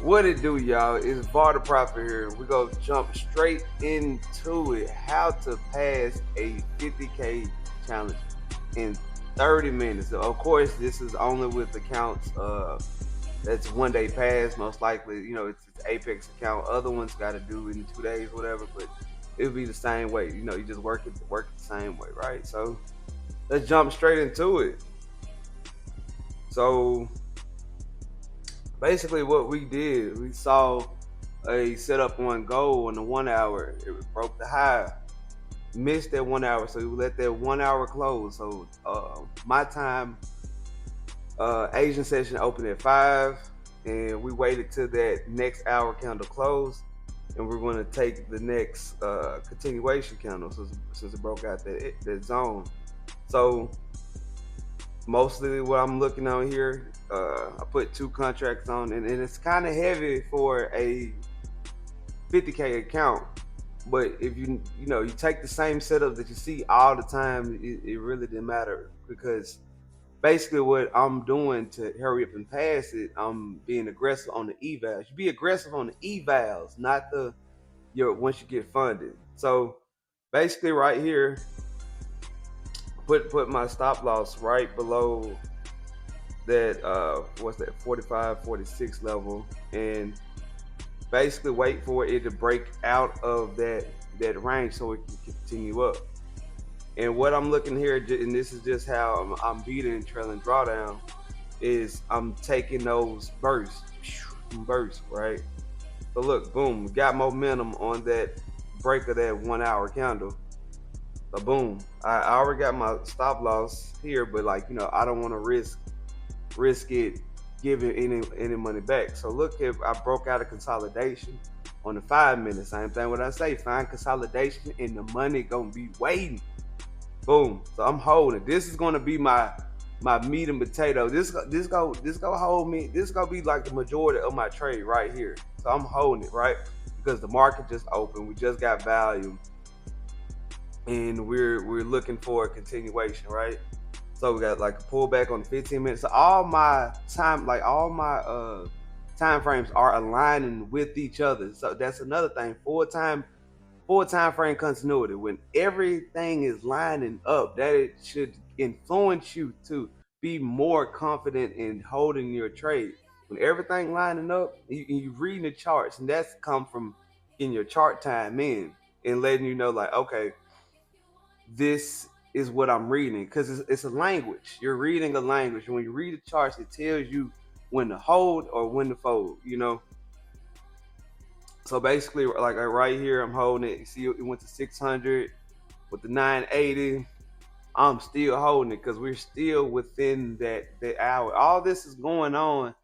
What it do, y'all? It's Barter Profit here. We go jump straight into it. How to pass a 50K challenge in 30 minutes. So of course, this is only with accounts that's 1 day pass. Most likely, it's Apex account. Other ones got to do in 2 days, whatever. But it'll be the same way. You just work it the same way, right? So let's jump straight into it. So basically what we did, we saw a setup on goal in the 1 hour. It broke the high, missed that 1 hour, so we let that 1 hour close. So my time, Asian session opened at 5, and we waited till that next hour candle closed, and we're going to take the next continuation candle since it broke out that zone. So mostly what I'm looking on here, I put 2 contracts on, and it's kind of heavy for a 50K account. But if you take the same setup that you see all the time, it really didn't matter, because basically what I'm doing to hurry up and pass it, I'm being aggressive on the evals. You be aggressive on the evals, not the your once you get funded. So basically right here, put my stop loss right below that what's that 45, 46 level, and basically wait for it to break out of that range so it can continue up. And what I'm looking here, and this is just how I'm beating trailing drawdown, is I'm taking those bursts, right? So look, boom, got momentum on that break of that 1 hour candle. So boom, I already got my stop loss here, but I don't want to risk it giving any money back. So look, if I broke out a consolidation on the 5 minute, same thing what I say, find consolidation and the money gonna be waiting. Boom. So I'm holding. This is gonna be my meat and potato. This go hold me. This gonna be like the majority of my trade right here. So I'm holding it, right? Because the market just opened. We just got value, and we're looking for a continuation, right? So we got like a pullback on 15 minutes. So all my time frames are aligning with each other. So that's another thing. Full time frame continuity. When everything is lining up, that it should influence you to be more confident in holding your trade. When everything lining up, you reading the charts, and that's come from in your chart time in and letting you know, like, okay, this is what I'm reading, because it's a language. You're reading a language. When you read the charts, it tells you when to hold or when to fold. So basically, like right here, I'm holding it. You see, it went to 600 with the 980. I'm still holding it because we're still within that hour. All this is going on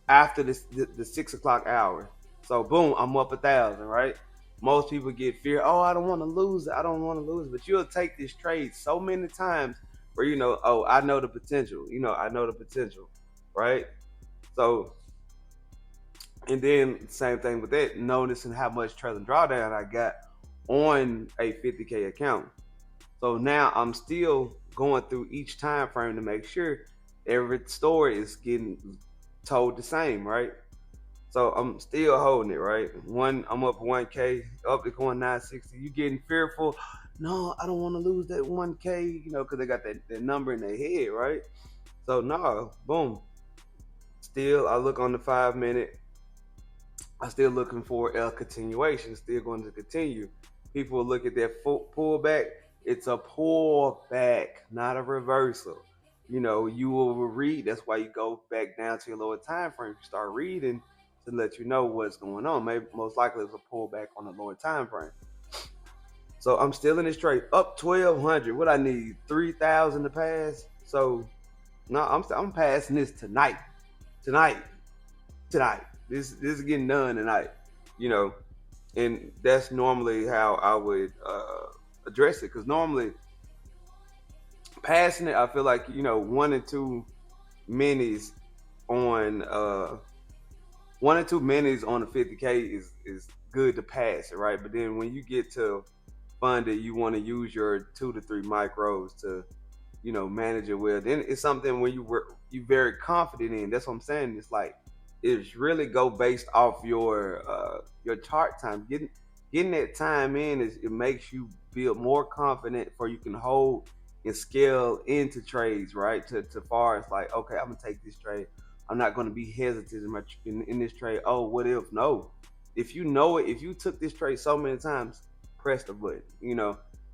after the 6 o'clock hour. So boom, I'm up 1,000, right? Most people get fear. Oh, I don't want to lose it. I don't want to lose it. But you'll take this trade so many times where oh, I know the potential. I know the potential, right? So, and then same thing with that, noticing how much trailing drawdown I got on a 50K account. So now I'm still going through each time frame to make sure every story is getting told the same, right? So I'm still holding it, right? I'm up 1K, up to going 960. You getting fearful? No, I don't want to lose that 1K, because they got that number in their head, right? So no, boom. Still, I look on the 5 minute. I'm still looking for a continuation. Still going to continue. People will look at that pullback. It's a pullback, not a reversal. You will read. That's why you go back down to your lower time frame. You start reading to let you know what's going on. Maybe most likely it's a pullback on the lower time frame. So I'm still in this trade up 1,200. What I need 3,000 to pass. So no, I'm passing this tonight. Tonight. This is getting done tonight. You know, and that's normally how I would address it. Because normally passing it, I feel like 1 and 2 minis on 1 and 2 minis on the 50K is good to pass it, right? But then when you get to fund it, you want to use your 2 to 3 micros to manage it well. Then it's something when you very confident in. That's what I'm saying. It's like is really go based off your chart time. Getting that time in it makes you feel more confident for you can hold and scale into trades, right? To far as like, okay, I'm gonna take this trade. I'm not gonna be hesitant in this trade. Oh, what if? No. If you know it, if you took this trade so many times, press the button.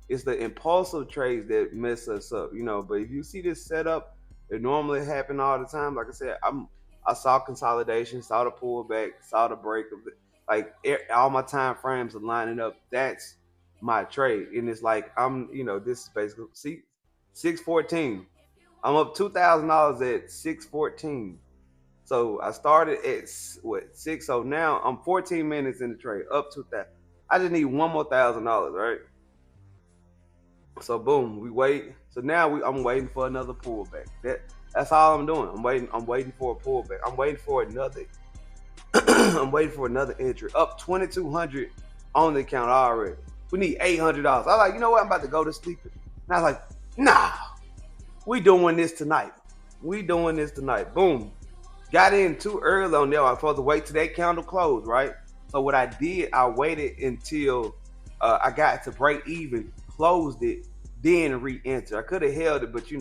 It's the impulsive trades that mess us up, But if you see this setup, it normally happen all the time. Like I said, I saw consolidation, saw the pullback, saw the break of it. Like all my time frames are lining up. That's my trade, and it's like this is basically 614. I'm up $2,000 at 614. So I started at what 6. So now I'm 14 minutes in the trade, up 2,000. I just need one more $1,000, right? So boom, we wait. So now I'm waiting for another pullback. That's all I'm doing. I'm waiting for a pullback. I'm waiting for another. I'm waiting for another entry. Up 2,200 on the account already. We need $800. I was like, you know what? I'm about to go to sleep. And I was like, nah, we doing this tonight. We doing this tonight. Boom. Got in too early on there. I was supposed to wait till that candle closed, right? So what I did, I waited until I got to break even, closed it, then re-enter. I could have held it, but you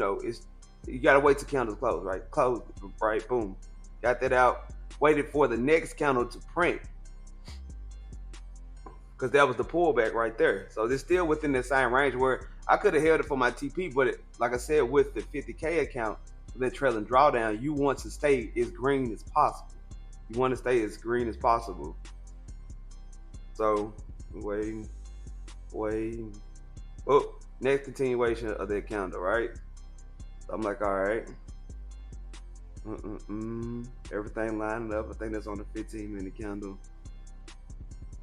gotta wait till candles close, right? Closed it, right? Boom. Got that out. Waited for the next candle to print, because that was the pullback right there. So it's still within the same range where I could have held it for my TP, but like I said, with the 50K account, then trailing drawdown, you want to stay as green as possible. You want to stay as green as possible. So waiting. Oh, next continuation of that candle, right? So I'm like, all right. Everything lining up. I think that's on the 15-minute candle.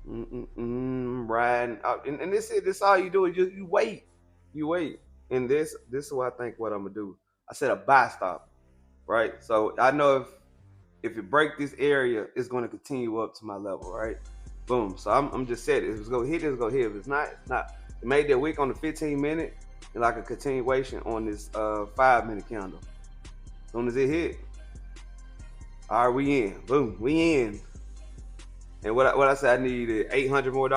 Riding out. And this all you do is you wait. You wait. And this is what I think what I'm gonna do. I set a buy stop, right? So I know if it break this area, it's gonna continue up to my level, right? Boom. So I'm just set. If it's gonna hit, it's gonna hit. If it's not, it's not. It made that wick on the 15-minute and like a continuation on this 5-minute candle. As soon as it hit, all right, we in. Boom, we in. And what I said, I needed $800 more.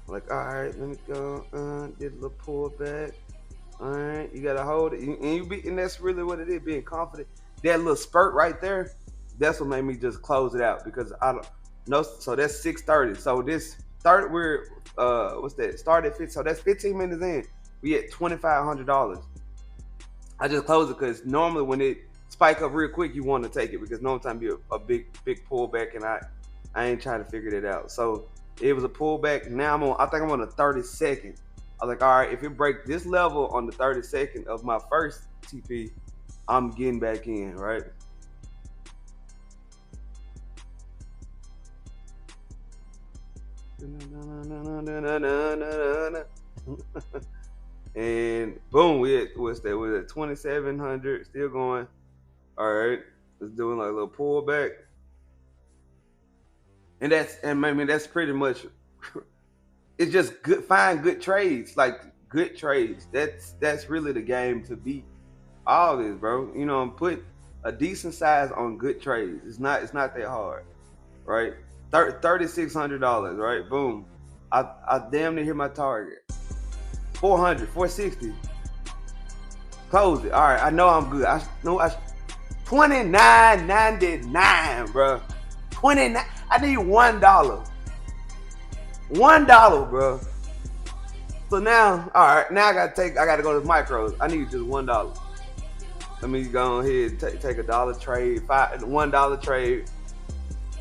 Like, all right, let me go. Did a little pullback. All right, you gotta hold it, and that's really what it is. Being confident. That little spurt right there, that's what made me just close it out, because I don't know. So that's 6:30. So this started. We're what's that? Started at 50. So that's 15 minutes in. We at $2,500. I just closed it because normally when it spike up real quick, you want to take it, because normally time be a big pullback, and I ain't trying to figure that out. So it was a pullback. Now I think I'm on a 32nd. I was like, all right, if it breaks this level on the 32nd of my first TP, I'm getting back in, right? And boom, we're at 2,700, still going. All right, it's doing like a little pullback, and that's pretty much. It's just good, find good trades, like good trades. That's really the game to beat all this, bro. Put a decent size on good trades. It's not that hard, right? $3,600, right? Boom. I damn near hit my target. 400, 460. Close it. All right, I know I'm good. I know $29.99, bro. 29. I need $1. $1, bro. So now, all right, now I gotta go to micros. I need just $1. Let me go ahead and take $1 trade, $1 trade,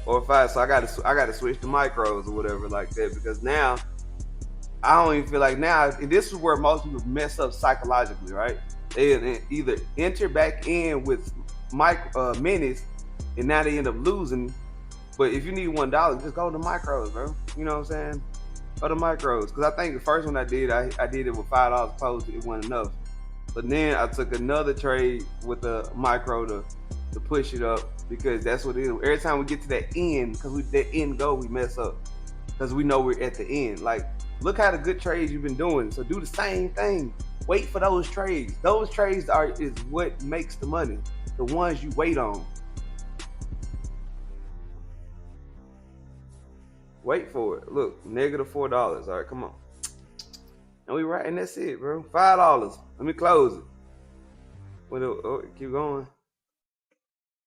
or 5. So I gotta switch to micros or whatever like that, because now I don't even feel like now. This is where most people mess up psychologically, right? They either enter back in with minutes, and now they end up losing. But if you need $1, just go to micros, bro. You know what I'm saying? Go to micros. Because I think the first one I did, I did it with $5 closed. It wasn't enough. But then I took another trade with a micro to push it up, because that's what it is. Every time we get to that end, because that end goal, we mess up. Because we know we're at the end. Like, look how the good trades you've been doing. So do the same thing. Wait for those trades. Those trades is what makes the money. The ones you wait on. Wait for it. Look, -$4. All right, come on. And we right, and that's it, bro. $5. Let me close it. Keep going.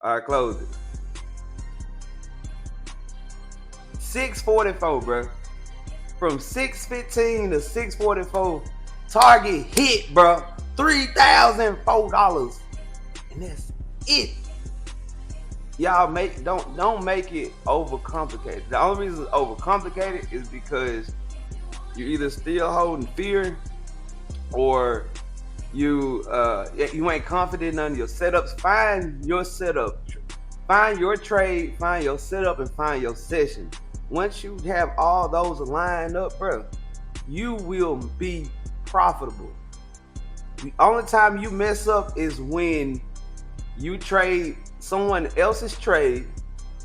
All right, close it. 644, bro. From 615 to 644, target hit, bro. $3,004, and that's it. Y'all don't make it overcomplicated. The only reason it's overcomplicated is because you're either still holding fear, or you ain't confident on your setups. Find your setup, find your trade, find your setup, and find your session. Once you have all those lined up, bro, you will be profitable. The only time you mess up is when you trade someone else's trade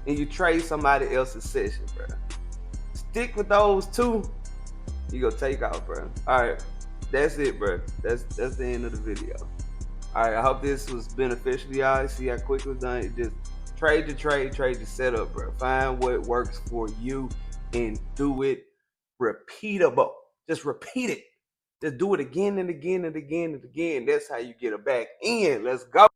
and you trade somebody else's session, bro. Stick with those two, you gonna take off, bro. All right, that's it, bro. That's the end of the video. All right, I hope this was beneficial to y'all. See how quick it was done. Just trade the trade, trade the setup, bro. Find what works for you and do it repeatable. Just repeat it. Just do it again and again and again and again. That's how you get it back in. Let's go.